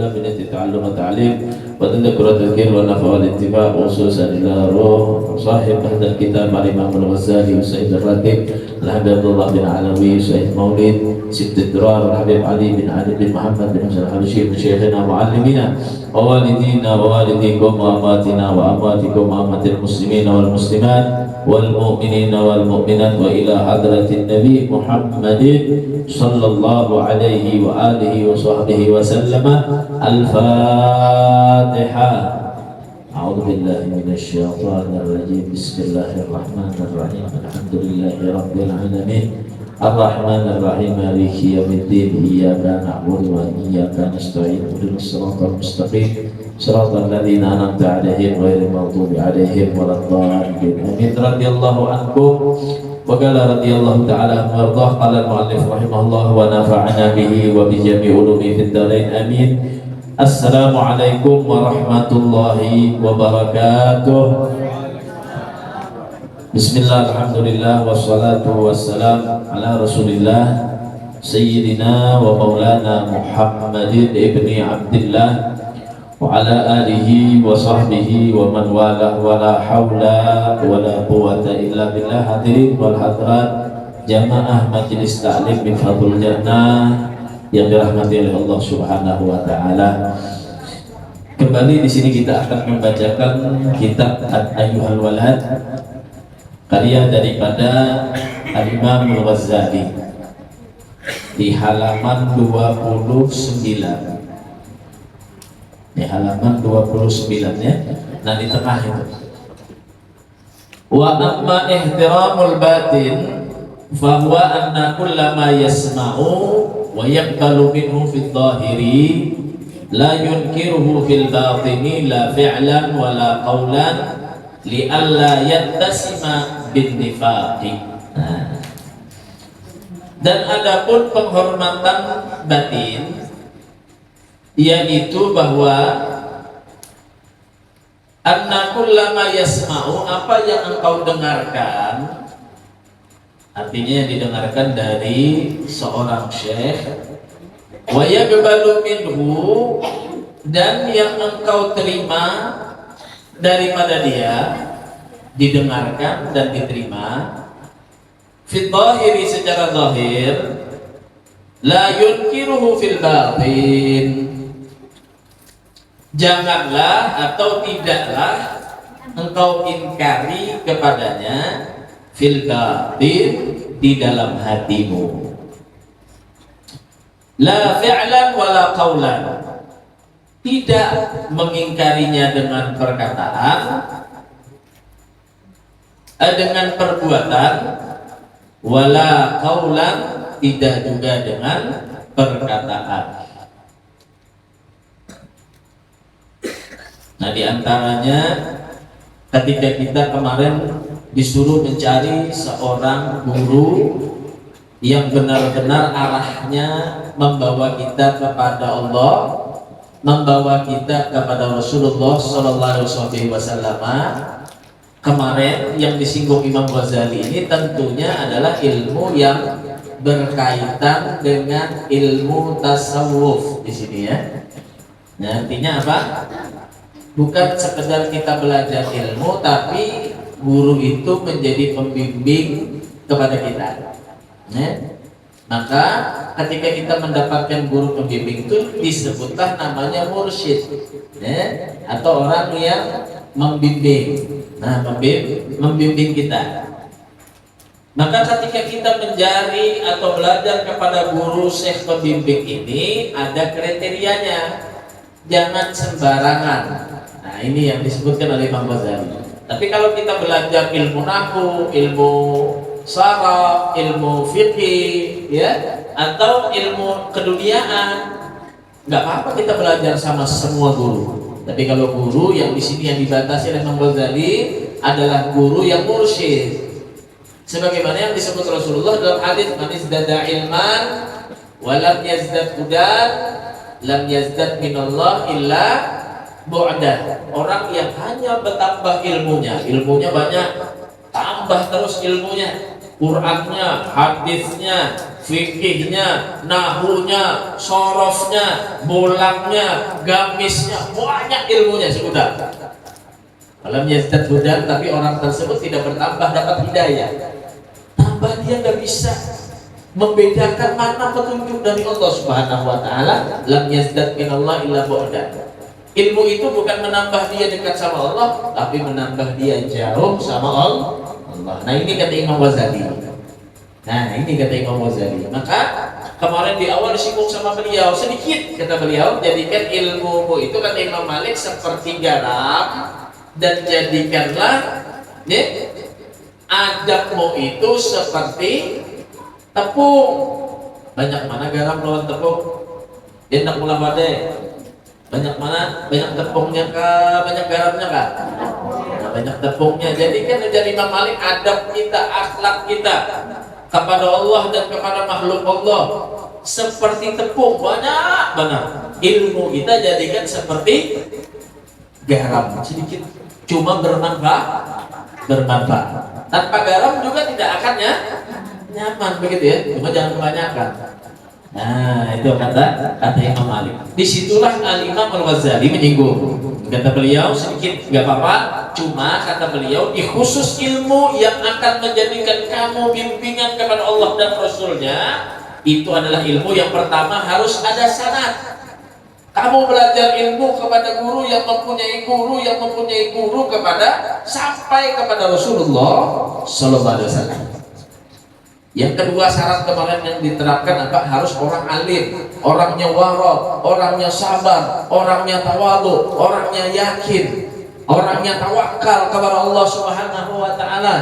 وسلم من التعلم والتعليم وتذكر التذكير والنفع والاتباع وخصوصا إلى روح صاحب هذا الكتاب الإمام الغزالي وسيد الراتب الحبيب عبد الله بن علوي سيد مولد ست الدرار والحبيب علي بن علي بن محمد بن حسن الحبشي من شيخنا ومعلمنا ووالدينا ووالديكم وأمواتنا وأمواتكم وأمة المسلمين والمسلمات والمؤمنين والمؤمنات وإلى حضرة النبي محمد صلى الله عليه وآله وصحبه وسلم. الفاتحة. أعوذ بالله من الشيطان الرجيم. بسم الله الرحمن الرحيم. الحمد لله رب العالمين الرحمن الرحيم مالك يوم الدين إياك نعبد وإياك نستعين اهدنا الصراط المستقيم صراط الذين أنعمت عليهم غير المغضوب عليهم ولا الضالين آمين. رضي الله عنكم وقال رضي الله تعالى عنه وارضاه. قال المؤلف رحمه الله ونفعنا به وبجميع علومه في الدارين آمين. السلام عليكم ورحمة الله وبركاته. Bismillah, alhamdulillah, wassalatu wassalam ala rasulillah Sayyidina wa maulana Muhammadin ibni Abdillah wa ala alihi wa sahbihi wa man wala wa la hawla wa la quwwata illa billah. Hadirin wal hadirat jamaah majelis ta'lim Miftatul Jannah yang dirahmati oleh Allah Subhanahu wa taala. Kembali di sini kita akan membacakan kitab Ayyuhal Walad, karya daripada Al-Imam Al-Ghazali di halaman 29. Di halaman 29 ya. Nah di tengah itu. Wa amma ihtiramul batin fahuwa anna kullama yasma'u wa yaqbalu minhu fid dhahiri la yunkiruhu fil batini la fi'lan wa la qawlan li'alla yattasima bin nifaqi. Dan adapun penghormatan batin yaitu bahwa anna kullama yasma'u, apa yang engkau dengarkan, artinya yang didengarkan dari seorang syekh, wa yaqbalu minhu, dan yang engkau terima daripada dia, didengarkan dan diterima, fil zahiri, secara zahir, la yunkiruhu fil batin, janganlah atau tidaklah engkau ingkari kepadanya fil batin, di dalam hatimu, la fi'lan wala qawlan, tidak mengingkarinya dengan perkataan, dengan perbuatan, wala qaulan, tidak juga dengan perkataan. Nah diantaranya ketika kita kemarin disuruh mencari seorang guru yang benar-benar arahnya membawa kita kepada Allah, membawa kita kepada Rasulullah SAW. Kemarin yang disinggung Imam Ghazali ini tentunya adalah ilmu yang berkaitan dengan ilmu tasawuf di sini ya. Nah, artinya apa? Bukan sekedar kita belajar ilmu, tapi guru itu menjadi pembimbing kepada kita. Nah, maka ketika kita mendapatkan guru pembimbing itu disebutlah namanya mursyid, ya, atau orang yang membimbing. Nah, membimbing kita. Maka ketika kita mencari atau belajar kepada guru syekh pembimbing ini ada kriterianya. Jangan sembarangan. Nah, ini yang disebutkan oleh Imam Ghazali. Tapi kalau kita belajar ilmu nahwu, ilmu saraf, ilmu fikih, ya, atau ilmu keduniaan, nggak apa-apa kita belajar sama semua guru. Tapi kalau guru yang di sini yang dibatasi oleh Imam Ghazali adalah guru yang mursyid, sebagaimana yang disebut Rasulullah dalam hadis, man izdada ilman wa lam yazdad hudan lam yazdad minallah illa bu'dah. Orang yang hanya bertambah ilmunya banyak, tambah terus ilmunya, Qurannya, hadisnya, fikihnya, nahunya, sorofnya, bolangnya, gamisnya, banyak ilmunya sudah. Alam yazdad hudan, tapi orang tersebut tidak bertambah dapat hidayah. Tambah dia nggak bisa membedakan mana petunjuk dari Allah Subhanahu wa taala. Lam yazdad minallah illa bu'dan. Ilmu itu bukan menambah dia dekat sama Allah, tapi menambah dia jauh sama Allah. Nah ini kata Imam Ghazali. Maka kemarin di awal disinggung sama beliau sedikit, kata beliau, jadikan ilmumu itu, kata Imam Malik, seperti garam, dan jadikanlah adabmu itu seperti tepung. Banyak mana garam lawan tepung? Dia nak mula badai. Banyak mana? Banyak tepungnya kah? Banyak garamnya kah? Nah, banyak tepungnya. Jadi kan dari Imam Malik, adab kita, akhlak kita kepada Allah dan kepada makhluk Allah seperti tepung, banyak banget. Ilmu kita jadikan seperti garam, sedikit cuma bermanfaat. Tanpa garam juga tidak akan nyaman, begitu ya. Cuma jangan kebanyakan. Nah, itu kata Imam Malik. Disitulah Al-Imam Al-Ghazali menyinggung. Kata beliau sedikit nggak apa-apa, cuma kata beliau di khusus ilmu yang akan menjadikan kamu bimbingan kepada Allah dan Rasulnya, itu adalah ilmu yang pertama harus ada sanad. Kamu belajar ilmu kepada guru yang mempunyai guru kepada sampai kepada Rasulullah Sallallahu Alaihi Wasallam. Yang kedua syarat kemarin yang diterapkan apa? Harus orang alim, orangnya wara, orangnya sabar, orangnya tawadhu, orangnya yakin, orangnya tawakal kepada Allah Subhanahu wa taala.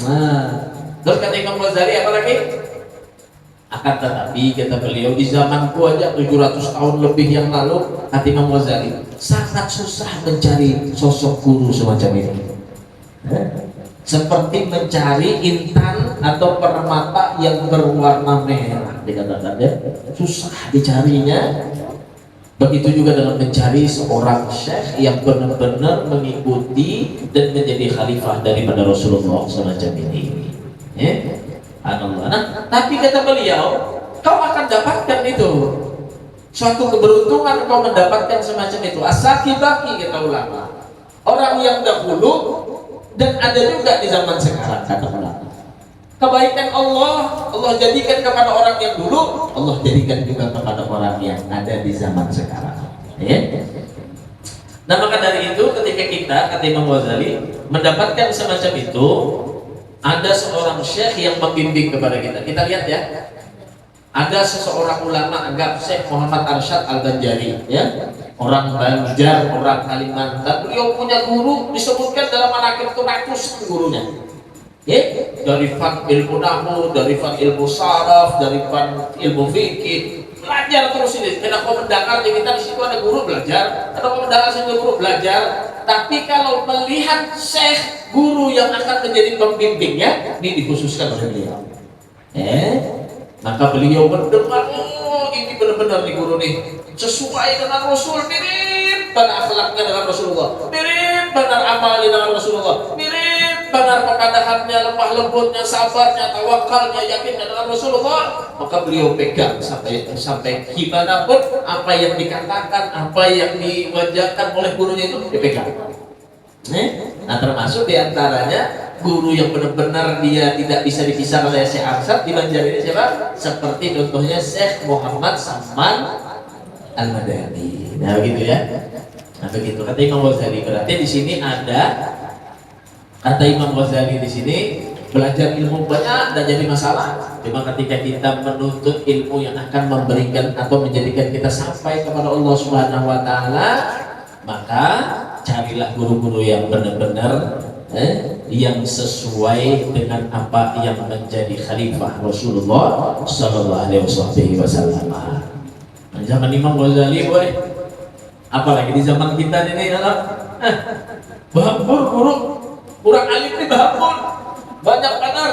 Nah, terus kata Imam Ghazali apa lagi? Akan tetapi kata beliau, di zamanku aja 700 tahun lebih yang lalu, kata Imam Ghazali, sangat susah mencari sosok guru semacam ini. Seperti mencari intan atau permata yang berwarna merah, dikatakan ya, susah dicarinya. Begitu juga dengan mencari seorang syekh yang benar-benar mengikuti dan menjadi khalifah daripada Rasulullah semacam ini. Allah. Nah, tapi kata beliau, kau akan dapatkan itu, suatu keberuntungan kau mendapatkan semacam itu. Asakibaki, kata ulama, orang yang dahulu. Dan ada juga di zaman sekarang, kata ulama. Kebaikan Allah jadikan kepada orang yang dulu, Allah jadikan juga kepada orang yang ada di zaman sekarang. Nah, maka dari itu ketika kita, kata Imam Ghazali, mendapatkan semacam itu, ada seorang syekh yang membimbing kepada kita. Kita lihat ya. Ada seseorang ulama, anggap Syekh Muhammad Arsyad Al-Banjari, ya, orang Banjar, orang Kalimantan. Beliau punya guru, disebutkan dalam manaqib itu ratusan gurunya. Dari fan ilmu nahwu, dari fan ilmu saraf, dari fan ilmu fikih, belajar terus ini. Kenapa mendengar di kita di situ ada guru belajar, ada mendengar sini guru belajar. Tapi kalau melihat syekh guru yang akan menjadi pembimbingnya, ini dikhususkan oleh beliau. Maka beliau mendengar, oh ini benar-benar nih guru nih, sesuai dengan Rasul, mirip benar akhlaknya dengan Rasulullah, mirip benar amalnya dengan Rasulullah, mirip benar kepadahannya, lemah lembutnya, sabarnya, tawakalnya, yakinnya dengan Rasulullah. Maka beliau pegang sampai gimana pun apa yang dikatakan, apa yang diwajahkan oleh gurunya itu dipegang. Nah, termasuk diantaranya guru yang benar-benar dia tidak bisa dipisah oleh Syekh Arsyad di Banjar ini siapa? Seperti contohnya Syekh Muhammad Saman Al-Madani. Nah begitu ya. Nah begitu kata Imam Ghazali. Berarti di sini ada, kata Imam Ghazali di sini, belajar ilmu banyak tidak jadi masalah. Cuma ketika kita menuntut ilmu yang akan memberikan atau menjadikan kita sampai kepada Allah Subhanahu wa taala, maka carilah guru-guru yang benar-benar yang sesuai dengan apa yang menjadi khalifah Rasulullah Sallallahu Alaihi Wasallam. Nah, zaman Imam Ghazali boleh, apalagi di zaman kita ini, bahapur guru, kurang alim nih bahapur, banyak benar.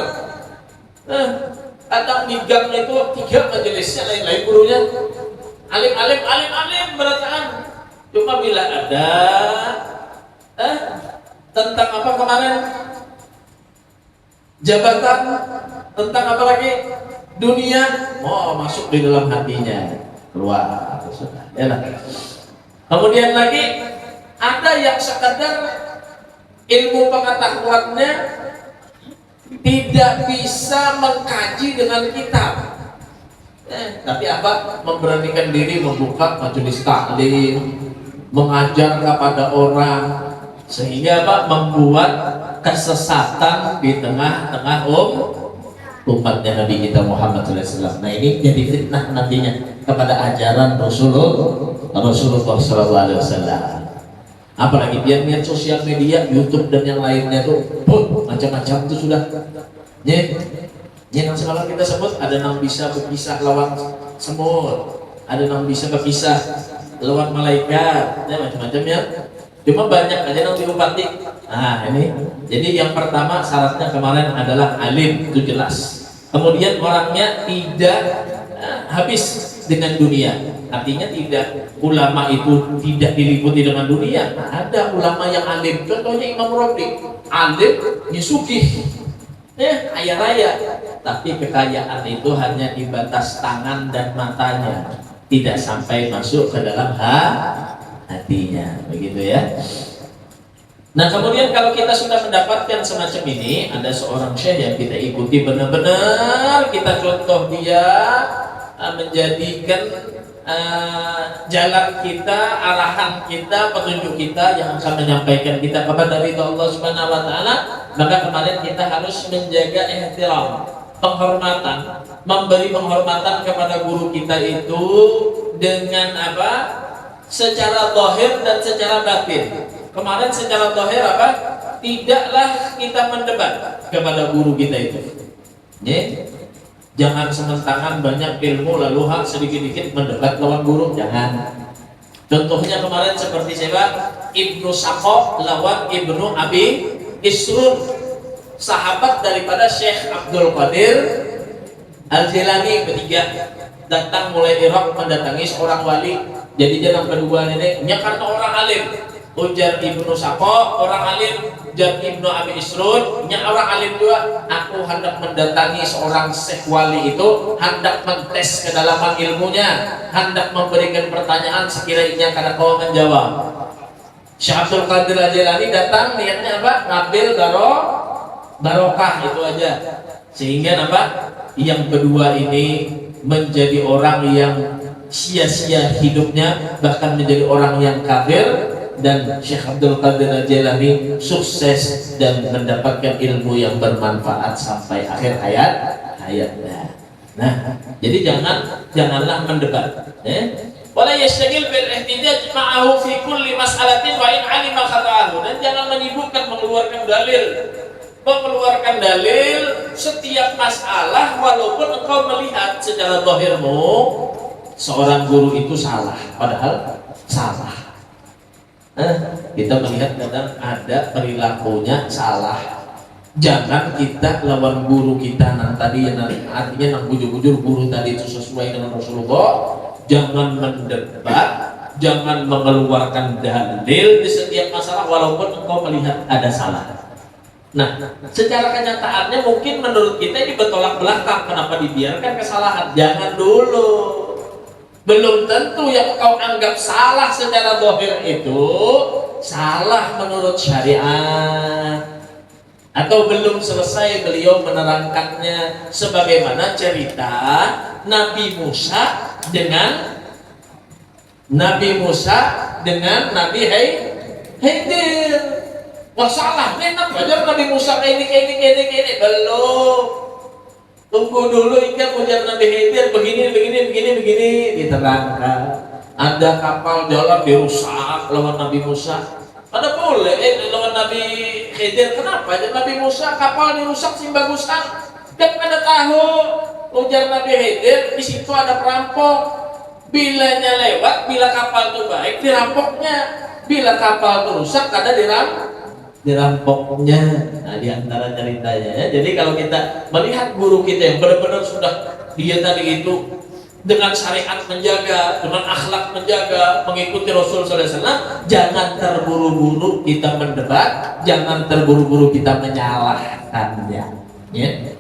Kadang migangnya itu 3 majelisnya lain-lain gurunya, alim berataan. Cuma bila ada tentang apa kemarin jabatan, tentang apa lagi? Dunia, oh masuk di dalam hatinya, keluar sudah. Ya lah. Kemudian lagi ada yang sekadar ilmu pengetahuannya tidak bisa mengkaji dengan kitab, tapi apa? Memberanikan diri membuka majelis taklim, mengajar kepada orang, sehingga apa? Membuat kesesatan di tengah-tengah umatnya Nabi kita Muhammad SAW. Nah ini jadi fitnah nantinya kepada ajaran Rasulullah SAW. Apalagi dia lihat sosial media, YouTube dan yang lainnya tuh, macam-macam tuh sudah. Yang sekarang kita sebut ada yang bisa berkisah lawan semut, ada yang bisa berkisah lawan malaikat, ya macam-macam ya. Cuma banyak aja yang diobati. Nah ini, jadi yang pertama syaratnya kemarin adalah alim, itu jelas. Kemudian orangnya tidak habis dengan dunia. Artinya tidak, ulama itu tidak diliputi dengan dunia. Nah, ada ulama yang alim, contohnya Imam Rabi, alim, nyusugih, kaya raya. Tapi kekayaan itu hanya di batas tangan dan matanya, tidak sampai masuk ke dalam hatinya, begitu ya. Nah kemudian kalau kita sudah mendapatkan semacam ini, ada seorang syekh yang kita ikuti benar-benar, kita contoh dia, menjadikan jalan kita, arahan kita, petunjuk kita yang akan menyampaikan kita kepada ridha Allah Subhanahu wa taala, maka kemarin kita harus menjaga ihtiram, penghormatan, memberi penghormatan kepada guru kita itu dengan apa? Secara zahir dan secara batin. Kemarin secara zahir apa? Tidaklah kita mendebat kepada guru kita itu. Jangan sementangan banyak ilmu lalu sedikit-dikit mendebat lawan guru, jangan. Contohnya kemarin seperti siapa? Ibnu Saqaf lawan Ibnu Abi Isrun, sahabat daripada Syekh Abdul Qadir Al-Jilani, bertiga datang mulai Irak mendatangi seorang wali. Jadi jalan kedua ini karena orang alim. Ujar Ibnu Saqaf orang alim, ujar Ibnu Abi Isrun orang alim juga. Aku hendak mendatangi seorang syekh wali itu, hendak mentes kedalaman ilmunya, hendak memberikan pertanyaan sekiranya karena kau menjawab. Syekh Abdul Qadir Al-Jilani datang niatnya apa? Ngambil barokah itu aja. Sehingga apa? Yang kedua ini menjadi orang yang sia-sia hidupnya, bahkan menjadi orang yang kafir. Dan Syekh Abdul Qadir Al-Jilani sukses dan mendapatkan ilmu yang bermanfaat sampai akhir hayatnya. Nah, jadi janganlah mendebat. Wala yashtagil bil ihtijaj ma'ahu fi kulli mas'alatin wa in 'alima khata'ahu. Dan jangan menyibukkan mengeluarkan dalil setiap masalah walaupun engkau melihat secara zahirmu seorang guru itu salah, padahal salah. Kita melihat kadang ada perilakunya salah. Jangan kita lawan guru kita artinya nang bujur-bujur guru tadi itu sesuai dengan Rasulullah. Jangan mendebat, jangan mengeluarkan dalil di setiap masalah walaupun engkau melihat ada salah. Nah, secara kenyataannya mungkin menurut kita ini bertolak belakang. Kenapa dibiarkan kesalahan? Jangan dulu. Belum tentu yang kau anggap salah secara zahir itu salah menurut syariat, atau belum selesai beliau menerangkannya, sebagaimana cerita Nabi Musa dengan Nabi Khidir. Wah salah, enak belajar Nabi Musa kayak ini belum. Tunggu dulu ikan ujar Nabi Khidir begini diterangkan. Ada kapal jalan dirusak lawan Nabi Musa. Pada boleh lawan Nabi Khidir. Kenapa? Nabi Musa kapal dirusak sih bagusan. Kan pada tahu ujar Nabi Khidir di situ ada perampok. Bilanya lewat, bila kapal itu baik dirampoknya. Bila kapal itu rusak ada dirampoknya. Nah diantara ceritanya ya. Jadi kalau kita melihat guru kita yang benar-benar sudah dia tadi itu dengan syariat menjaga, dengan akhlak menjaga, mengikuti Rasul SAW, jangan terburu-buru kita mendebat, jangan terburu-buru kita menyalahkannya. Ya.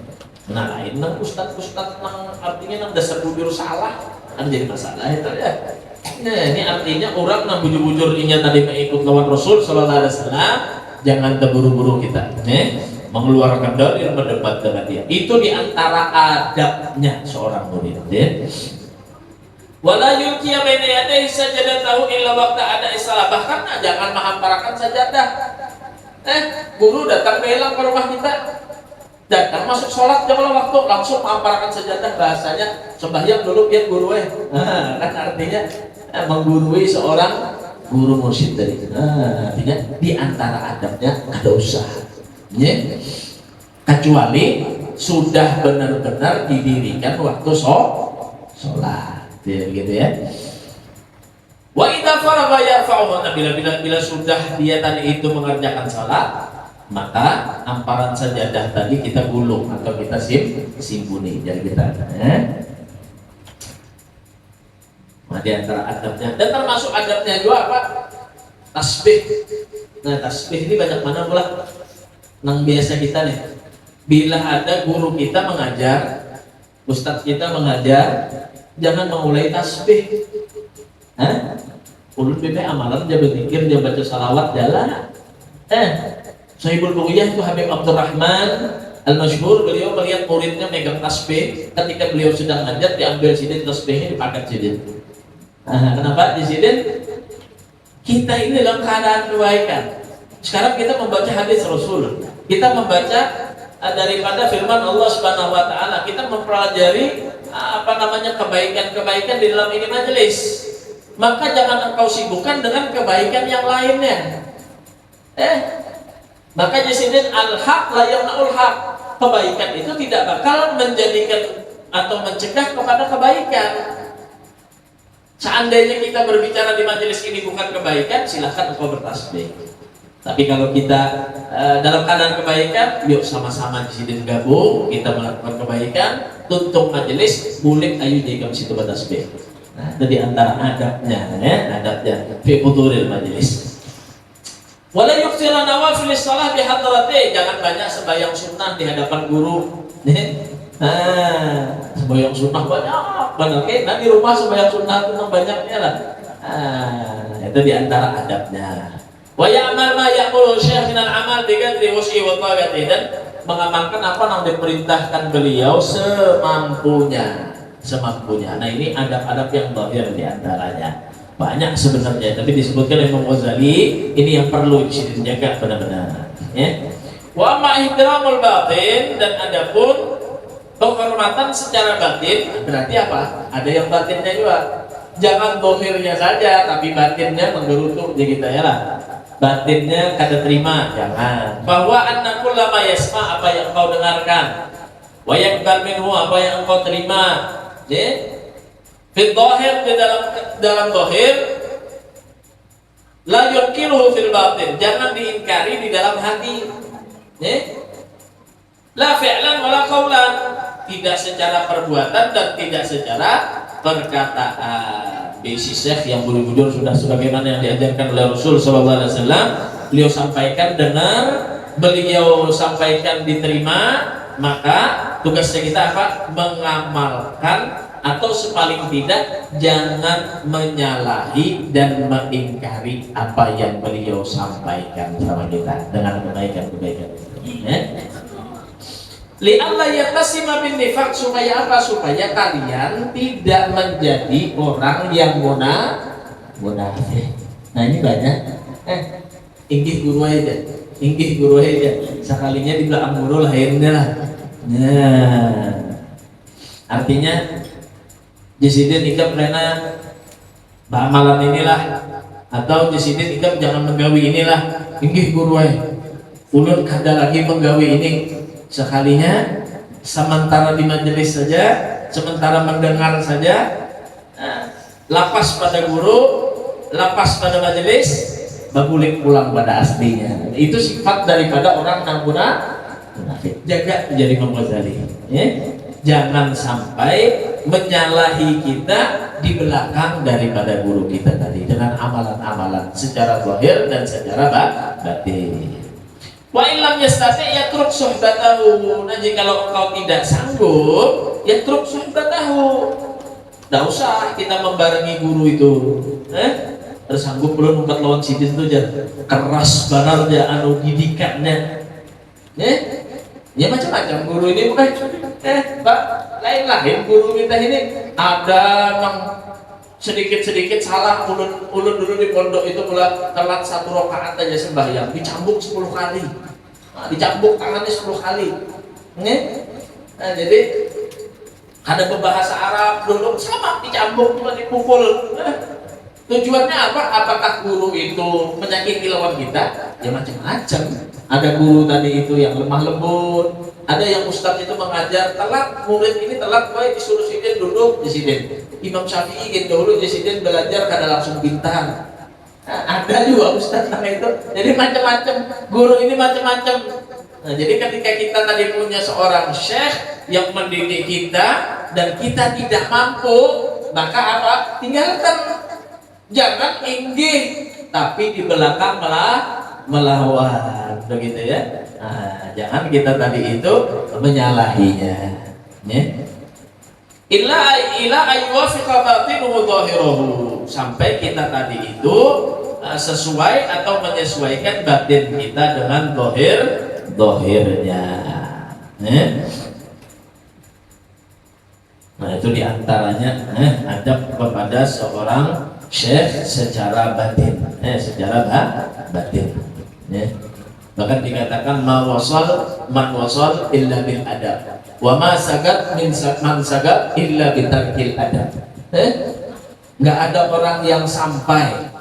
Nah lain nang ustad nang artinya nang dasar bujur salah kan jadi masalah itu ya. Nah ini artinya orang nang bujur-bujur inya tadi mengikut lawan Rasul Sallallahu Alaihi Wasallam, jangan terburu-buru kita, mengeluarkan dalil berdebat dengan dia. Itu diantara adabnya seorang murid. Wala yulqiya baina yadayhi sajadatahu illa waqta ada isalah. Bahkan jangan menghamparakan sajadah. Guru datang belang ke rumah kita, datang masuk sholat jangan waktu langsung menghamparakan sajadah, bahasanya sembahyang dulu biar guru kan artinya menggurui seorang guru mursyid dari artinya di antara adabnya ada usaha kecuali sudah benar-benar didirikan waktu sholat gitu ya. Wa idza faragha yarfa'uhu, bila sudah dia tadi itu mengerjakan salat, maka hamparan sajadah tadi kita gulung atau kita simpuni jadi kita. Nah, di antara adabnya dan termasuk adabnya juga apa? Tasbih. Nah, tasbih ini banyak mana pula nang biasa kita nih. Bila ada guru kita mengajar, ustadz kita mengajar, jangan memulai tasbih. Ulun bebe amalan dia berzikir, dia baca salawat jalan. Sahibul Bughiyah itu Habib Abdurrahman Al-Masyhur, beliau melihat muridnya megang tasbih, ketika beliau sedang ngajar diambil sidin tasbihnya dipakai sidin. Kenapa di sidin? Kita ini dalam keadaan kebaikan. Sekarang kita membaca hadis Rasul, kita membaca daripada firman Allah Subhanahu wa taala, kita mempelajari kebaikan-kebaikan di dalam ini majelis. Maka jangan engkau sibukkan dengan kebaikan yang lainnya. Maka disini al-haq la yamna'ul haq. Kebaikan itu tidak bakal menjadikan atau mencegah kepada kebaikan. Seandainya kita berbicara di majelis ini bukan kebaikan, silahkan engkau bertasbih. Tapi kalau kita dalam keadaan kebaikan, yuk sama-sama di sini gabung, kita melakukan kebaikan, tuntung majelis, boleh ayo jaga situ bertasbih. Nah, itu di antara adabnya, adabnya fi huduril majelis. Wala yuksira nawafil shalah bi hadrati, jangan banyak sembahyang sunnah di hadapan guru. Sembahyang sunnah banyak, nah di rumah sembahyang sunnah itu banyaknya lah. Itu di antara adabnya. Wa ya'mal ma ya'muru syekh minal amal bi qadri wus'i wa taqati, dan mengamalkan apa yang diperintahkan beliau semampunya. Nah ini adab-adab yang zahir di antaranya. Banyak sebenarnya, tapi disebutkan oleh Imam Ghazali, ini yang perlu dijaga benar-benar. Wa ma ihtiramul batin, dan adapun penghormatan secara batin, berarti apa? Ada yang batinnya juga. Jangan zahirnya saja, tapi batinnya menggerutu jadi kita ya lah. Batinnya kada terima, jangan. Bahwa anna kullama yasma, apa yang kau dengarkan, wa yaqbal minhu, apa yang engkau terima. Fil dhahir, di dalam dhahir, la yunkiruhu fil batin, jangan diingkari di dalam hati. La fi'lan wala qawlan, tidak secara perbuatan dan tidak secara perkataan. Bisi syekh yang bujur sudah sebagaimana yang diajarkan oleh Rasul sallallahu alaihi wasallam, beliau sampaikan dengar, beliau sampaikan diterima, maka tugasnya kita apa? Mengamalkan, atau sepaling tidak jangan menyalahi dan mengingkari apa yang beliau sampaikan sama kita dengan kebaikan-kebaikan. Li'alla yatasima bin nifaq, supaya apa? Supaya kalian tidak menjadi orang yang munafik. Nah ini banyak. Inggih guru aja. Sekalinya di belakang guru lahirnya lah. Nah, artinya Jasidin ikam karena malam inilah, atau Jasidin ikam jangan menggawi inilah. Inggih guru ulun kada lagi menggawi ini. Sekalinya sementara di majelis saja, sementara mendengar saja, lapas pada guru, lapas pada majelis, bagulik pulang pada aslinya. Itu sifat daripada orang yang munafik. Jaga menjadi Imam Ghazali. Jangan sampai menyalahi kita di belakang daripada guru kita tadi dengan amalan-amalan secara zahir dan secara batin. Wa illam yastati yatruk suhbatahu. Nah, kalau engkau tidak sanggup, yatruk suhbatahu. Tidak usah kita membarengi guru itu. Tersanggup belum numpak lawan sidin itu aja keras banget ya anu didikannya. Ya macam-macam guru ini bukan. Pak, lain guru kita ini ada yang sedikit-sedikit salah ulun dulu di pondok itu mulai telat 1 rakaat aja sembahyang dicambuk 10 kali. Dicambuk tangannya 10 kali. Nah, jadi ada berbahasa Arab dulu sama dicambuk cuma dipukul. Tujuannya apa? Apakah guru itu menyakiti lawan kita? Ya macam-macam. Ada guru tadi itu yang lemah lembut, ada yang ustadz itu mengajar telat, murid ini telat, baik disuruh sidin duduk di sidin. Imam Syafi'i gitu dulu di sidin belajar kada langsung bintang. Nah, ada juga ustadz namanya itu. Jadi macam-macam, guru ini macam-macam. Nah, jadi ketika kita tadi punya seorang syekh yang mendidik kita dan kita tidak mampu, maka apa? Tinggalkan. Jangan inggih, tapi di belakang melawan, begitu ya. Nah, jangan kita tadi itu menyalahinya. Illa ayyuwafiqa batinuhu dhahirahu. Sampai kita tadi itu sesuai atau menyesuaikan batin kita dengan dohirnya. Nah, itu diantaranya adab kepada seorang syekh secara batin, secara batin. Bahkan dikatakan man wasal illa bil adab, wa ma sagat man sagat illa bitarkil adab. Nggak ada orang yang sampai,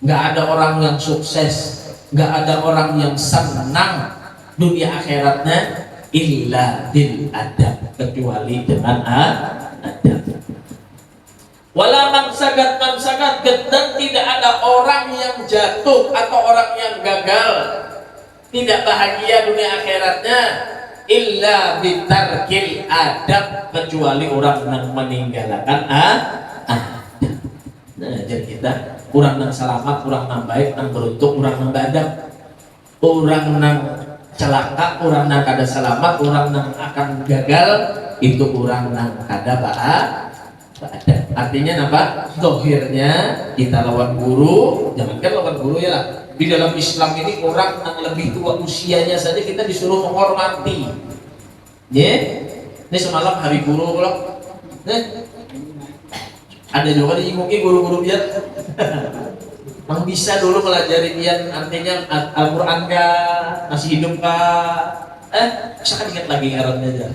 nggak ada orang yang sukses, nggak ada orang yang senang dunia akhiratnya illa bil adab, kecuali dengan adab. Wala man sagat dan tidak ada orang yang jatuh atau orang yang gagal tidak bahagia dunia akhiratnya illa bitarkil adab, kecuali orang yang meninggalkan adab. Nah, jadi kita orang yang selamat, orang yang baik, yang beruntung, orang yang badab, orang yang celaka, orang yang kada selamat, orang yang akan gagal, itu orang yang kada bahagia. Artinya apa? Dohirnya kita lawan guru, jangankan lawan guru ya lah. Di dalam Islam ini orang yang lebih tua usianya saja kita disuruh menghormati. Ini semalam hari guru loh. Ada juga diinguki guru-guru biar yang bisa dulu melajari pian artinya Al-Quran kah, masih hidup kah? Saya ingat lagi ngarannya aja.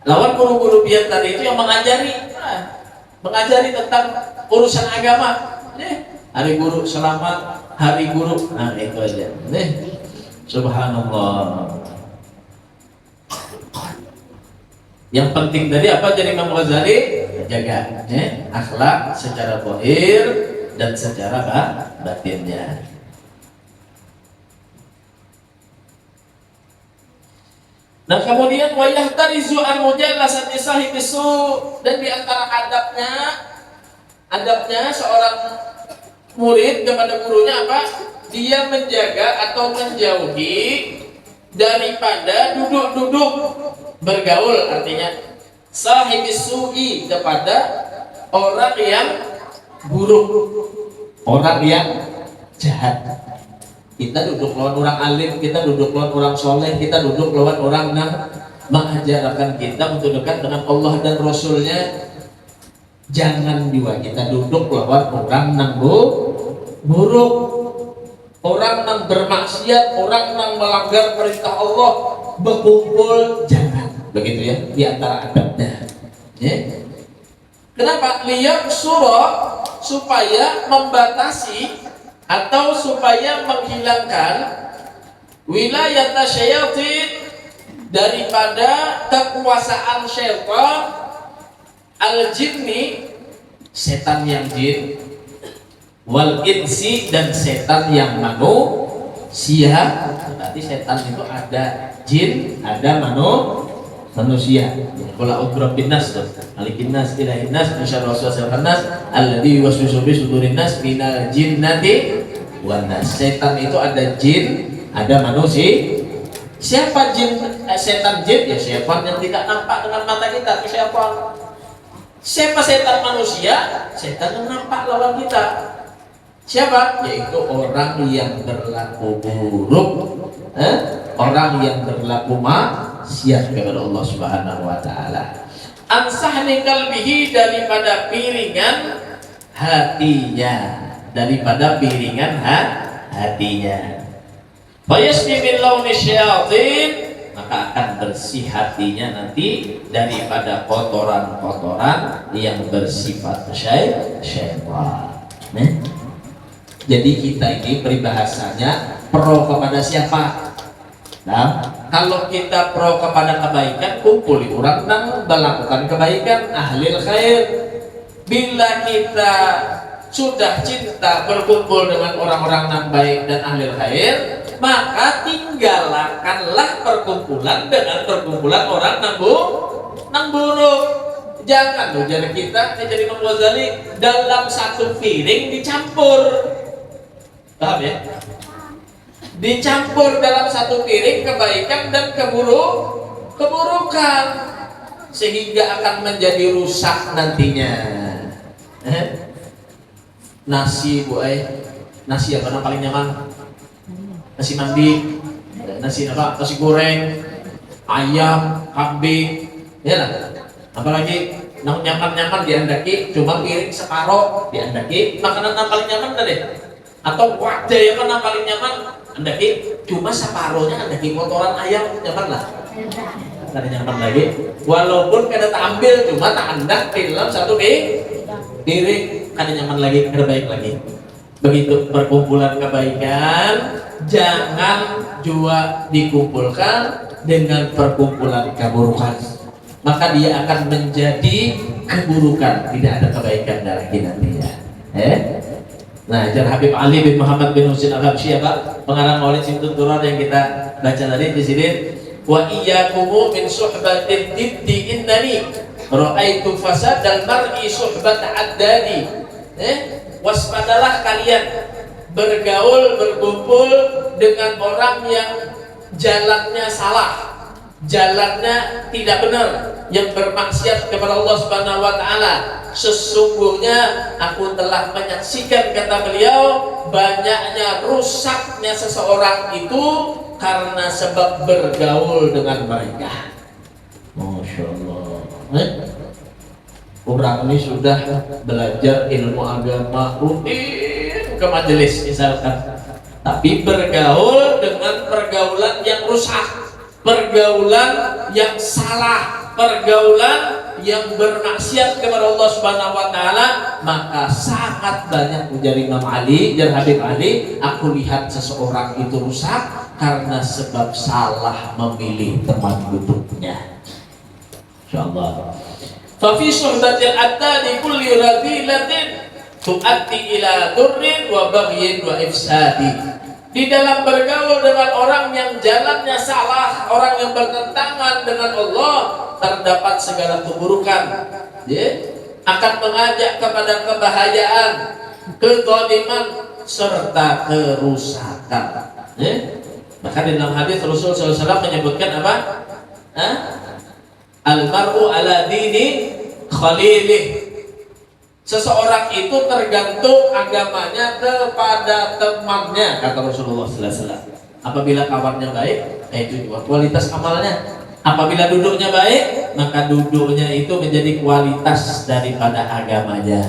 Lawan guru-guru biar tadi itu yang mengajari tentang urusan agama. Hari guru selamat, hari guru, nah itu aja. Subhanallah. Yang penting tadi apa jadi Imam Ghazali? Jaga akhlak secara zahir dan secara batinnya. Nah, kemudian wayah tarizu an mujalasati sahibis su, dan di antara adabnya seorang murid kepada gurunya apa? Dia menjaga atau menjauhi daripada duduk-duduk bergaul, artinya sahibis su'i, kepada orang yang buruk, orang yang jahat. Kita duduk lawan orang alim, kita duduk lawan orang soleh, kita duduk lawan orang yang mengajarkan kita untuk dekat dengan Allah dan Rasulnya. Jangan juga kita duduk lawan orang yang buruk, orang yang bermaksiat, orang yang melanggar perintah Allah, berkumpul jangan. Begitu ya, di antara adabnya. Kenapa? Liyak surah, supaya membatasi atau supaya menghilangkan wilayah syaitan, daripada kekuasaan syaitan, al-jinni, setan yang jin, wal insi, dan setan yang manusia. Berarti setan itu ada jin, ada manusia. Qul a'udzu binnas, malikin nas, ilahin nas, min syarri waswasil khannas, alladzi yuwaswisu fi sudurin nas minal jinnati wan nas. Setan itu ada jin, ada manusia. Siapa jin? Setan jin ya setan yang tidak nampak dengan mata kita, siapa? Siapa setan manusia? Setan yang nampak lawan kita. Siapa? Yaitu orang yang berlaku buruk, orang yang berlaku maksiat kepada Allah Subhanahu wa taala. Ansahni kalbihi, daripada piringan hatinya, daripada piringan hatinya. Fayasmi min launi syayatin, maka akan bersih hatinya nanti daripada kotoran-kotoran yang bersifat syaitan. Jadi kita ini peribahasanya pro kepada siapa? Nah, kalau kita pro kepada kebaikan, kumpuli orang yang melakukan kebaikan, ahlil khair. Bila kita sudah cinta berkumpul dengan orang-orang yang baik dan ahlil khair, maka tinggalkanlah perkumpulan dengan perkumpulan orang yang buruk. Jangan loh, jadi kita jadi Imam Ghazali dalam satu piring dicampur, paham ya? Dicampur dalam satu piring kebaikan dan keburukan, sehingga akan menjadi rusak nantinya. Nasi nasi apa yang paling nyaman? Nasi mandi, nasi apa? Nasi goreng, ayam, kambing, ya lah. Apalagi nyaman diandaki, cuma piring separoh diandaki, makanan yang paling nyaman tadi. Atau wadah yang mana paling nyaman, andaki cuma separohnya andaki kotoran ayam, nyaman lah. Tadi nyaman lagi, walaupun kada tak ambil, cuma tak andak di dalam satu piring, kada nyaman lagi, kada baik lagi. Begitu perkumpulan kebaikan, jangan juga dikumpulkan dengan perkumpulan keburukan, maka dia akan menjadi keburukan, tidak ada kebaikan lagi nantinya. Nah, Jar Habib Ali bin Muhammad bin Husain Al-Habsyi, apa pengarang Maulid Simtun Turan yang kita baca tadi di sini, wa iyyakum min suhbatid diddi innani ra'aitu fasadal mar'i suhbat addadi. Waspadalah kalian bergaul berkumpul dengan orang yang jalannya salah, jalannya tidak benar, yang bermaksiat kepada Allah Subhanahu wa taala. Sesungguhnya aku telah menyaksikan, kata beliau, banyaknya rusaknya seseorang itu karena sebab bergaul dengan mereka. Masya Allah. Orang ini sudah belajar ilmu agama rutin ke majelis misalkan, tapi bergaul dengan pergaulan yang rusak, pergaulan yang salah, pergaulan yang bermaksiat kepada Allah Subhanahu wa taala, maka sangat banyak menjadi Imam Ali dan Habib Ali. Aku lihat seseorang itu rusak karena sebab salah memilih teman duduknya. Insyaallah. Fa fi suhbatil attadi kulli radilatin tu'addi ila durrin wa baghyin wa ifsadi. Di dalam bergaul dengan orang yang jalannya salah, orang yang bertentangan dengan Allah, terdapat segala keburukan, akan mengajak kepada kebahayaan, kezaliman serta kerusakan. Maka di dalam hadis Rasulullah SAW menyebutkan apa? Al-mar'u ala dini khalilih. Seseorang itu tergantung agamanya kepada temannya, kata Rasulullah SAW. Apabila kawannya baik, itu juga kualitas amalnya. Apabila duduknya baik, maka duduknya itu menjadi kualitas daripada agamanya.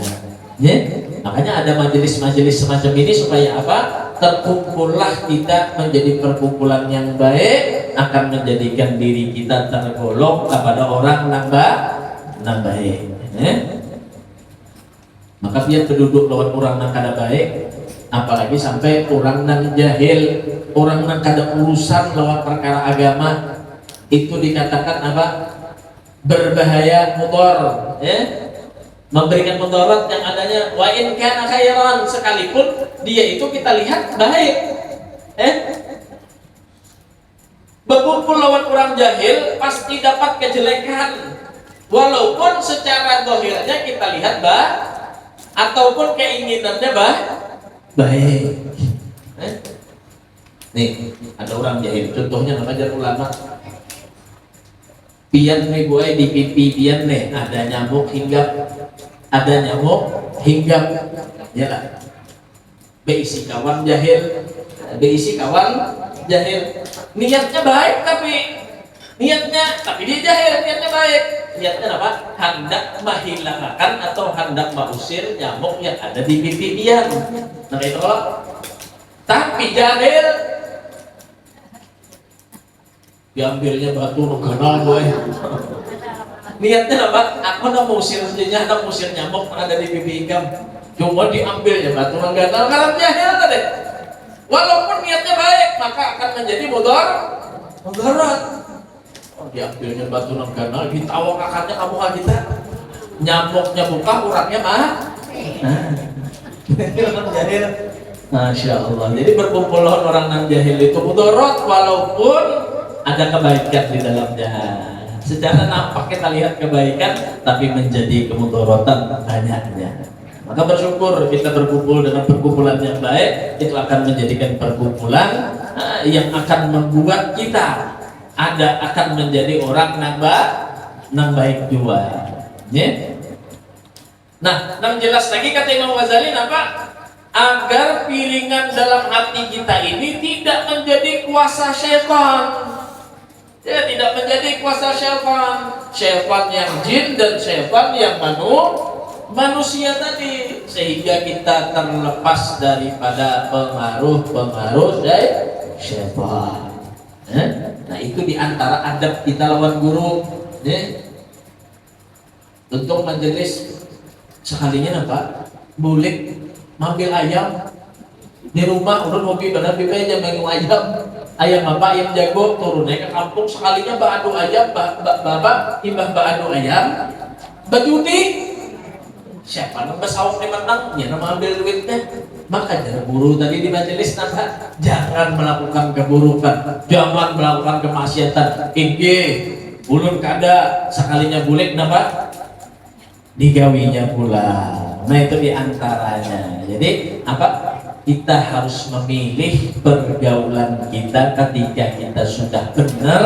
Makanya ada majelis-majelis semacam ini supaya apa? Terkumpullah kita menjadi perkumpulan yang baik, akan menjadikan diri kita tergolong kepada orang yang baik. Maka biar penduduk lawan orang yang kada baik, apalagi sampai orang yang jahil, orang yang kada urusan lawan perkara agama, itu dikatakan apa? Berbahaya, mudor, memberikan mudarat yang adanya wa in kana khairan, sekalipun dia itu kita lihat baik. Berkumpul lawan orang jahil pasti dapat kejelekan, walaupun secara zahirnya kita lihat ataupun keinginannya baik. Nih, ada orang jahil. Contohnya nama jar ulama. Pian nih gue di pipi pian nih ada nyamuk hinggap, ada nyamuk hinggap, ya lah. Beisi kawan jahil, beisi kawan jahil. Niatnya baik tapi dia jahil, niatnya baik. Niatnya apa? Hendak menghilangkan atau hendak mengusir nyamuk yang ada di pipi pian. Nah itu loh. Tapi jahil diambilnya batu kenal boy. Niatnya apa? Aku nak musir saja, nak musir nyamuk yang ada di pipi ikan. Cuma diambilnya batu kenal karena jahil tadi. Walaupun niatnya baik, maka akan menjadi mudarat. Oh, diambilnya batu kenal, ditawakakannya kamu kita. Nyamuknya buka, uratnya mah. Jahil. Masya Allah. Jadi berkumpul orang nan jahil itu mudarat walaupun ada kebaikan di dalamnya. Secara nampak kita lihat kebaikan, tapi menjadi kemudaratan banyaknya. Maka bersyukur kita berkumpul dengan perkumpulan yang baik, itu akan menjadikan perkumpulan yang akan membuat kita akan menjadi orang nang baik juga. Ya? Nah, jelas lagi kata Imam Ghazali apa? Agar piringan dalam hati kita ini tidak menjadi kuasa syaitan. Ya, tidak menjadi kuasa syaitan yang jin dan syaitan yang manusia tadi, sehingga kita terlepas daripada pengaruh dari syaitan. Nah itu diantara adab kita lawan guru. Untuk majelis sekalinya apa? Boleh manggil ayam di rumah, urut hobi benar bibi aja manggil ayam bapak ayam jago turunnya ke kampung sekalinya baadu ayam bapak imbah baadu ayam bajudi siapa nang besawak ni menang ya nama ambil duitnya. Makanya guru tadi di majelis napa jangan melakukan keburukan, jangan melakukan kemaksiatan. Ulun kada sekalinya bulik napa digawinya pula. Nah itu diantaranya. Jadi apa? Kita harus memilih pergaulan kita ketika kita sudah benar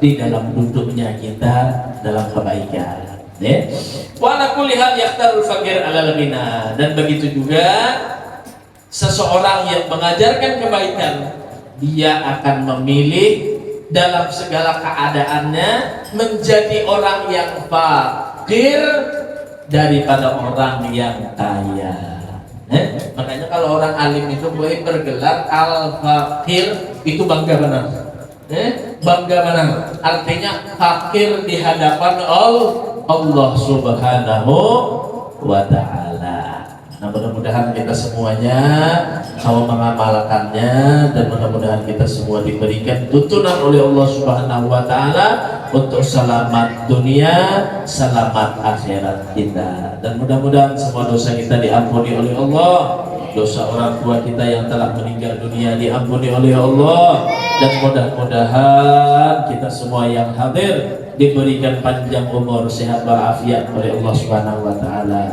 di dalam duduknya kita dalam kebaikan. Wala kulli hal yaqtarul fakir alal ghina. Dan begitu juga seseorang yang mengajarkan kebaikan, dia akan memilih dalam segala keadaannya menjadi orang yang fakir daripada orang yang kaya. Makanya kalau orang alim itu boleh bergelar al-fakir, itu bangga benar. Bangga benar. Artinya fakir di hadapan Allah Subhanahu wa ta'ala. Nah mudah-mudahan kita semuanya mau mengamalkannya, dan mudah-mudahan kita semua diberikan tuntunan oleh Allah Subhanahu wa ta'ala untuk selamat dunia, selamat akhirat kita. Dan mudah-mudahan semua dosa kita diampuni oleh Allah, dosa orang tua kita yang telah meninggal dunia diampuni oleh Allah, dan mudah-mudahan kita semua yang hadir diberikan panjang umur, sehat walafiat oleh Allah Subhanahu wa ta'ala.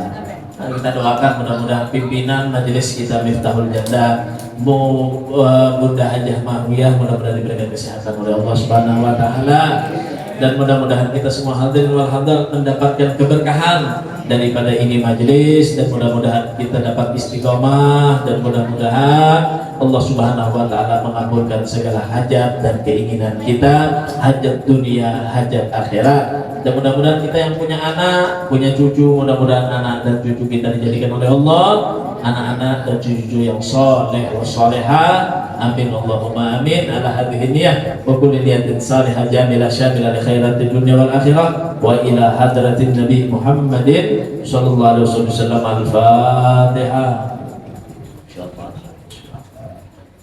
Nah, kita doakan mudah-mudahan pimpinan majelis kita Miftahul Jannah Bunda Hajah Mahwiyah mudah-mudahan diberikan kesehatan oleh Allah Subhanahu wa ta'ala, dan mudah-mudahan kita semua hadir wal hadar mendapatkan keberkahan daripada ini majelis, dan mudah-mudahan kita dapat istiqomah, dan mudah-mudahan Allah Subhanahu wa ta'ala mengabulkan segala hajat dan keinginan kita, hajat dunia, hajat akhirat. Dan mudah-mudahan kita yang punya anak, punya cucu, mudah-mudahan anak dan cucu kita dijadikan oleh Allah anak-anak dan cucu yang soleh wa solehah. Amin Allahumma amin. Ala hadhihi niyah wa kulli niyatin salihah jamilah syamilah li khairatil dunya wal akhirah wa ila hadratin Nabi Muhammadin sallallahu alaihi wasallam. Al-Fatihah.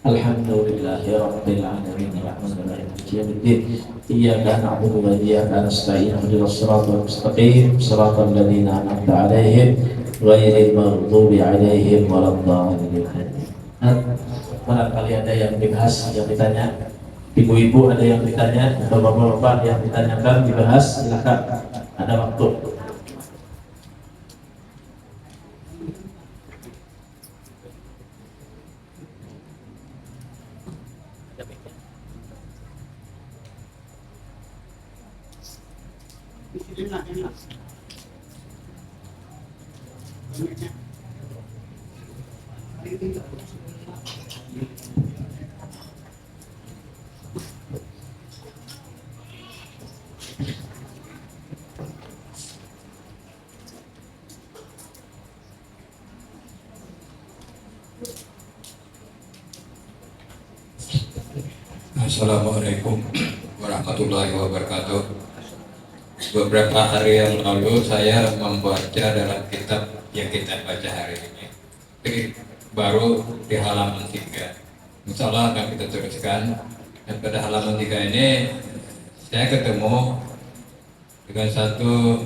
Alhamdulillahi rabbil alamin arrahmanir rahim maliki yaumiddin iyyaka na'budu wa iyyaka nasta'in ihdinas siratal mustaqim siratal ladzina an'amta 'alaihim ghairil maghdubi 'alaihim waladdallin. Barangkali ada yang dibahas, yang ditanya, ibu-ibu ada yang ditanya, bapak-bapak yang ditanyakan dibahas, silakan, ada waktu. Assalamualaikum warahmatullahi wabarakatuh. Beberapa hari yang lalu saya membaca dalam kitab yang kita baca hari ini. Jadi baru di halaman 3. Insya Allah akan kita teruskan. Dan pada halaman 3 ini saya ketemu dengan satu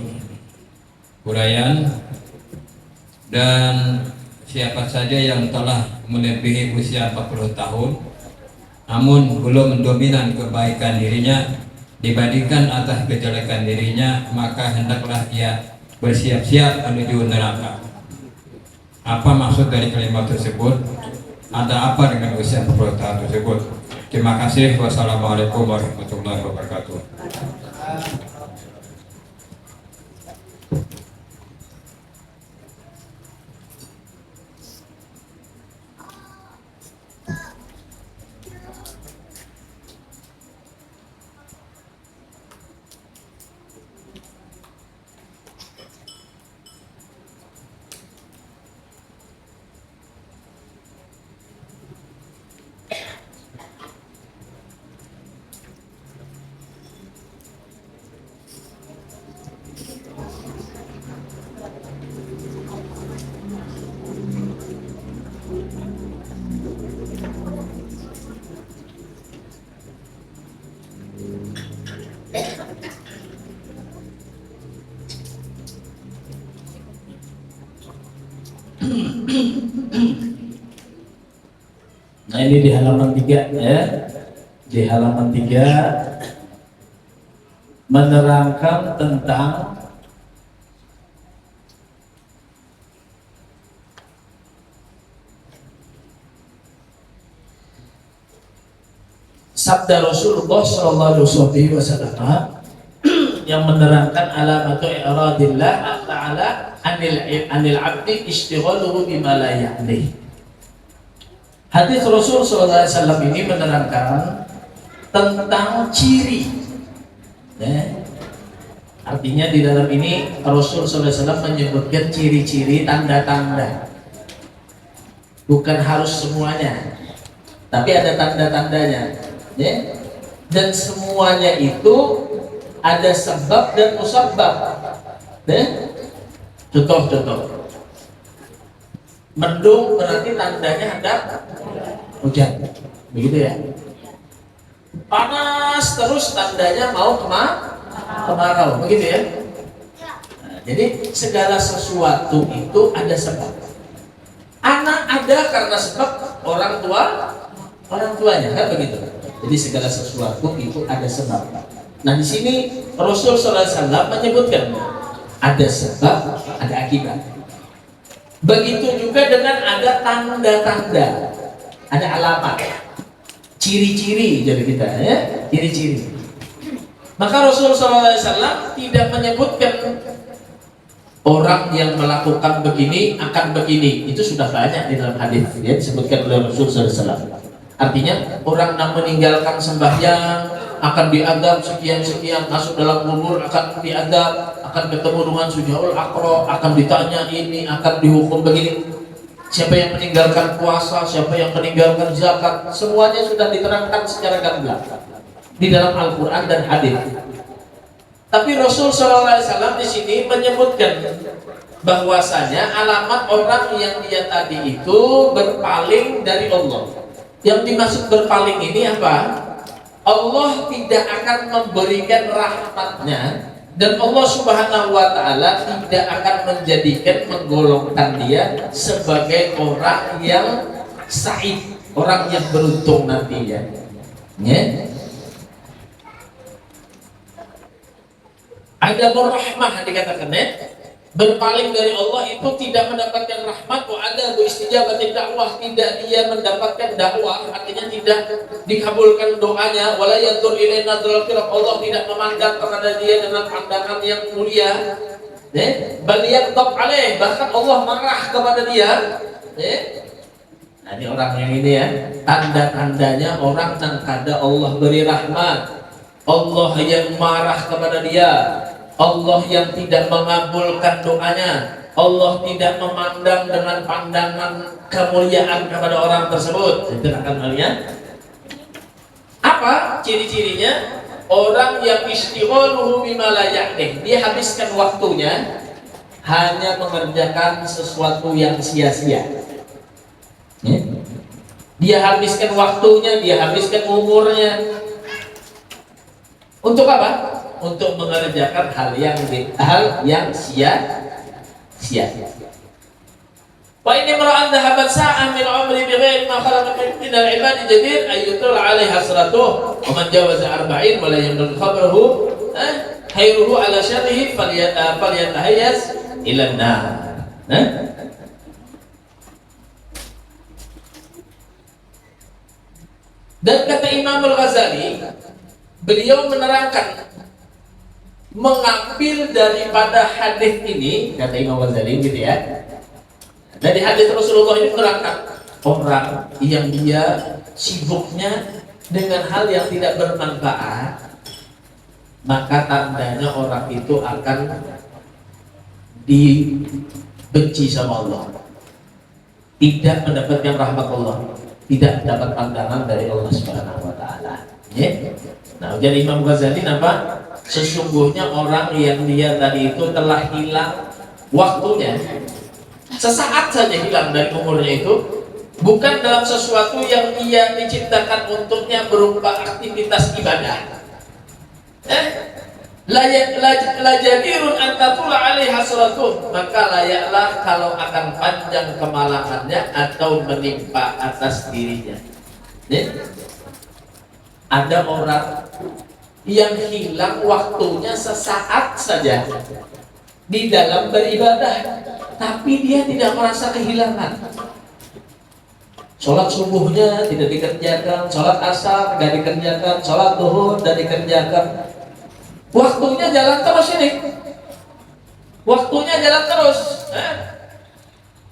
uraian, dan siapa saja yang telah melebihi usia 40 tahun namun belum mendominan kebaikan dirinya dibandingkan atas kejelekan dirinya, maka hendaklah ia bersiap-siap menuju neraka. Apa maksud dari kalimat tersebut? Ada apa dengan usia 40 tahun tersebut? Terima kasih. Wassalamualaikum warahmatullahi wabarakatuh. Nah, ini di halaman 3 ya. Di halaman 3 menerangkan tentang sabda Rasulullah SAW yang menerangkan alamatu i'radillah ta'ala anil abdi istighaluhu bima la ya'nih. Hadis Rasul SAW ini menerangkan tentang ciri ya. Artinya di dalam ini Rasul SAW menyebutkan ciri-ciri, tanda-tanda. Bukan harus semuanya, tapi ada tanda-tandanya ya. Dan semuanya itu ada sebab dan musabab ya. Contoh-contoh, mendung berarti tandanya ada hujan, begitu ya. Panas terus tandanya mau kemarau, begitu ya. Nah, jadi segala sesuatu itu ada sebab. Anak ada karena sebab orang tuanya, kan begitu. Jadi segala sesuatu itu ada sebab. Nah di sini Rasul SAW menyebutkan ada sebab, ada akibat. Begitu juga dengan ada tanda-tanda, ada alamat, ciri-ciri jadi kita ya, ciri-ciri. Maka Rasulullah SAW tidak menyebutkan orang yang melakukan begini akan begini. Itu sudah banyak di dalam hadis ya, disebutkan oleh Rasulullah SAW. Artinya orang yang meninggalkan sembahyang akan diadab sekian-sekian, masuk dalam kubur akan diadab, akan ketemu dengan Sujaul Aqra, akan ditanya ini, akan dihukum begini. Siapa yang meninggalkan puasa, siapa yang meninggalkan zakat, semuanya sudah diterangkan secara gamblang di dalam Al-Quran dan hadis. Tapi Rasul SAW di sini menyebutkan bahwasanya alamat orang yang dia tadi itu berpaling dari Allah. Yang dimaksud berpaling ini apa? Allah tidak akan memberikan rahmatnya, dan Allah Subhanahu wa Ta'ala tidak akan menggolongkan dia sebagai orang yang sa'id, orang yang beruntung nantinya ya. Ada rahmah dikatakan ya. berpaling dari Allah itu tidak mendapatkan rahmat, wa ada istijabatin dakwah, tidak dia mendapatkan dakwah, artinya tidak dikabulkan doanya, wala yanzur ilaina dzalfirah, Allah tidak memandang kepada dia dengan pandangan yang mulia, bal yaghdab alaih, bahkan Allah marah kepada dia. Nah, ini orang yang ini ya, tanda-tandanya orang yang kada Allah beri rahmat, Allah yang marah kepada dia, Allah yang tidak mengabulkan doanya, Allah tidak memandang dengan pandangan kemuliaan kepada orang tersebut. Itu akan kalian. Apa ciri-cirinya? Orang yang istighaluhu bima la ya'nih, dia habiskan waktunya hanya mengerjakan sesuatu yang sia-sia. Dia habiskan waktunya, dia habiskan umurnya untuk apa? Untuk mengerjakan hal yang sia-sia. Wa inni mar'an dhahabat sa'an min 'umri bighairi ma khalaqa min al-'ibadi jadir ayyutul 'alaihi hasratuh wa man jawaza 40 wa la yamdul khabaruhu khairuhu 'ala syarrihi falyatahayyaz ila an-nar. Dan kata Imam Al-Ghazali, beliau menerangkan, mengambil daripada hadis ini, kata Imam Ghazali gitu ya, dari hadis Rasulullah ini menerangkan orang yang dia sibuknya dengan hal yang tidak bermanfaat, maka tandanya orang itu akan dibenci sama Allah, tidak mendapatkan rahmat Allah, tidak dapat pandangan dari Allah Subhanahu wa taala. Nah, jadi Imam Ghazali apa? Sesungguhnya orang yang dia tadi itu telah hilang waktunya, sesaat saja hilang dari umurnya itu, bukan dalam sesuatu yang dia diciptakan untuknya berupa aktivitas ibadah. Lajadirun antatula alaihi hasratuh, maka layaklah kalau akan panjang kemalangannya atau menimpa atas dirinya. Ada orang yang hilang waktunya sesaat saja di dalam beribadah, tapi dia tidak merasa kehilangan. Sholat subuhnya tidak dikerjakan, sholat asar tidak dikerjakan, sholat duhur tidak dikerjakan. Waktunya jalan terus ini, waktunya jalan terus.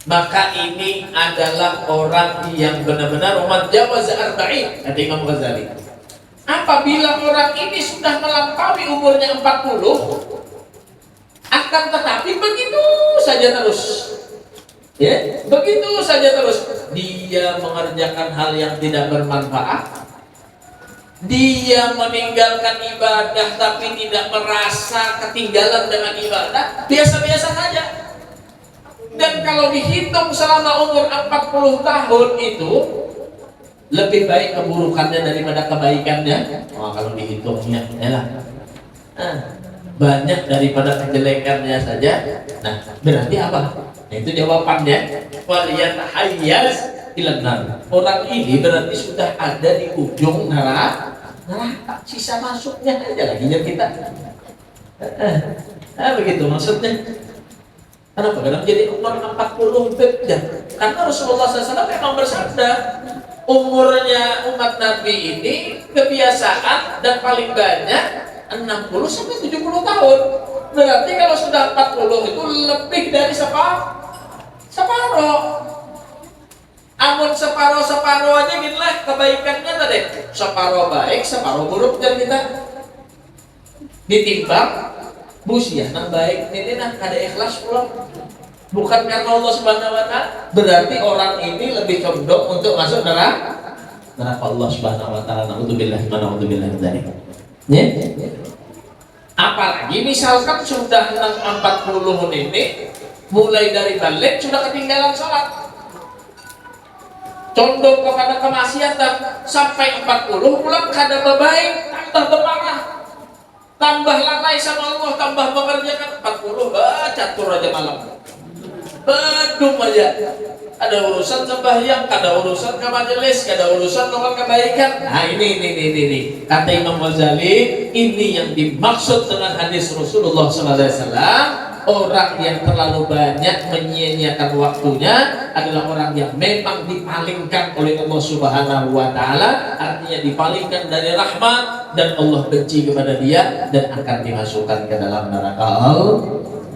Maka ini adalah orang yang benar-benar umat jawaza arba'in, kata Imam Ghazali. Apabila orang ini sudah melampaui umurnya 40, akan tetapi begitu saja terus, begitu saja terus, dia mengerjakan hal yang tidak bermanfaat, dia meninggalkan ibadah tapi tidak merasa ketinggalan dengan ibadah, biasa-biasa saja. Dan kalau dihitung selama umur 40 tahun itu, lebih baik keburukannya daripada kebaikannya. Kalau dihitungnya banyak daripada kejelekannya saja. Nah, berarti apa? Nah, itu jawabannya. Waliyatahayyaz ilan nar. Orang ini berarti sudah ada di ujung neraka. Sisa masuknya aja lagi kita. Begitu maksudnya. Kenapa? Karena jadi umur 40 jam. Karena Rasulullah SAW memang bersabda, umurnya umat Nabi ini kebiasaan dan paling banyak 60 sampai 70 tahun. Berarti kalau sudah 40 itu lebih dari separuh. Amun separuh aja gini lah kebaikannya tadi. Separuh baik, separuh buruk dan kita ditimbang busiah nang baik ini nah kada ikhlas pulang. Bukan karena Allah Subhanahu wa taala, berarti orang ini lebih condong untuk masuk neraka Allah Subhanahu wa taala. Naudzubillah dzalik. Apalagi misalkan sudah 40 ini mulai dari balik sudah ketinggalan sholat, condong kepada kemaksiatan, sampai 40 pulang kada baik, tambah bermarah, tambah lalai sama Allah, tambah mengerjakan 40 catur aja malam. Bedum aja, ada urusan sembahyang, ada urusan ke majelis, ada urusan nomor kebaikan. Nah ini kata Imam Ghazali, ini yang dimaksud dengan hadis Rasulullah SAW. orang yang terlalu banyak menyia-nyiakan waktunya adalah orang yang memang dipalingkan oleh Allah Subhanahu wa taala, artinya dipalingkan dari rahmat dan Allah benci kepada dia dan akan dimasukkan ke dalam neraka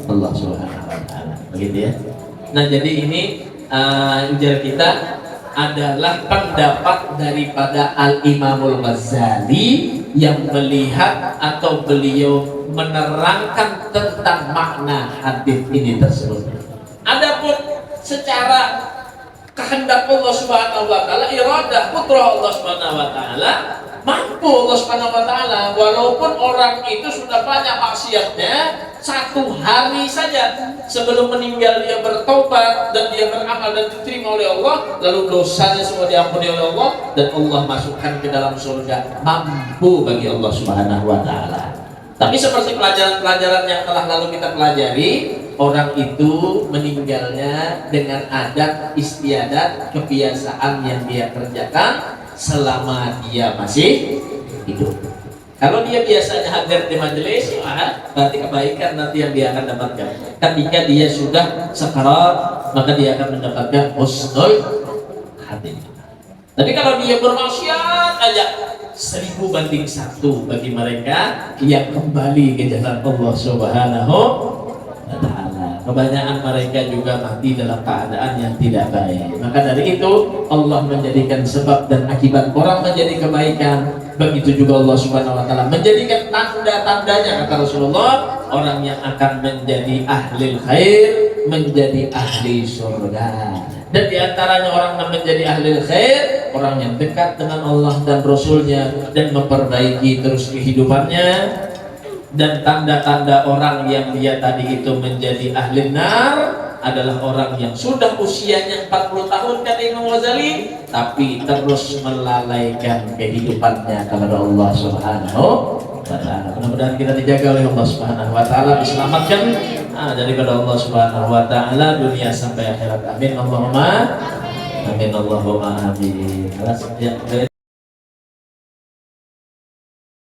Allah Subhanahu wa taala. Begitu ya. Nah, jadi ini ujar kita adalah pendapat daripada Al-Imamul Ghazali yang melihat atau beliau menerangkan tentang makna hadis ini tersebut. Adapun secara kehendak Allah Subhanahu wa taala, iradah putra Allah Subhanahu wa taala, mampu Allah Subhanahu wa taala walaupun orang itu sudah banyak maksiatnya, satu hari saja sebelum meninggal dia bertobat dan dia beramal dan diterima oleh Allah, lalu dosanya semua diampuni oleh Allah dan Allah masukkan ke dalam surga, mampu bagi Allah Subhanahu wa taala. Tapi seperti pelajaran-pelajaran yang telah lalu kita pelajari, orang itu meninggalnya dengan adat istiadat kebiasaan yang dia kerjakan selama dia masih hidup. Kalau dia biasanya hadir di majelis, berarti kebaikan nanti yang dia akan dapatkan. Ketika dia sudah sekarat, maka dia akan mendapatkan husnul khatimah. Tapi kalau dia bermaksiat aja, 1000 banding 1 bagi mereka yang kembali ke jalan Allah Subhanahu wa taala. Kebanyakan mereka juga mati dalam keadaan yang tidak baik. Maka dari itu Allah menjadikan sebab dan akibat orang menjadi kebaikan. Begitu juga Allah Subhanahu wa taala menjadikan tanda-tandanya, kata Rasulullah, orang yang akan menjadi ahli khair, menjadi ahli surga. Dan diantaranya orang yang menjadi ahli khair, orang yang dekat dengan Allah dan Rasulnya dan memperbaiki terus kehidupannya. Dan tanda-tanda orang yang dia tadi itu menjadi ahli nar adalah orang yang sudah usianya 40 tahun, kata Imam Ghazali, tapi terus melalaikan kehidupannya kepada Allah Subhanahu wa taala. Mudah-mudahan kita dijaga oleh Allah Subhanahu wa taala, diselamatkan daripada Allah Subhanahu wa taala dunia sampai akhirat. Amin Allahumma amin. Allahumma amin.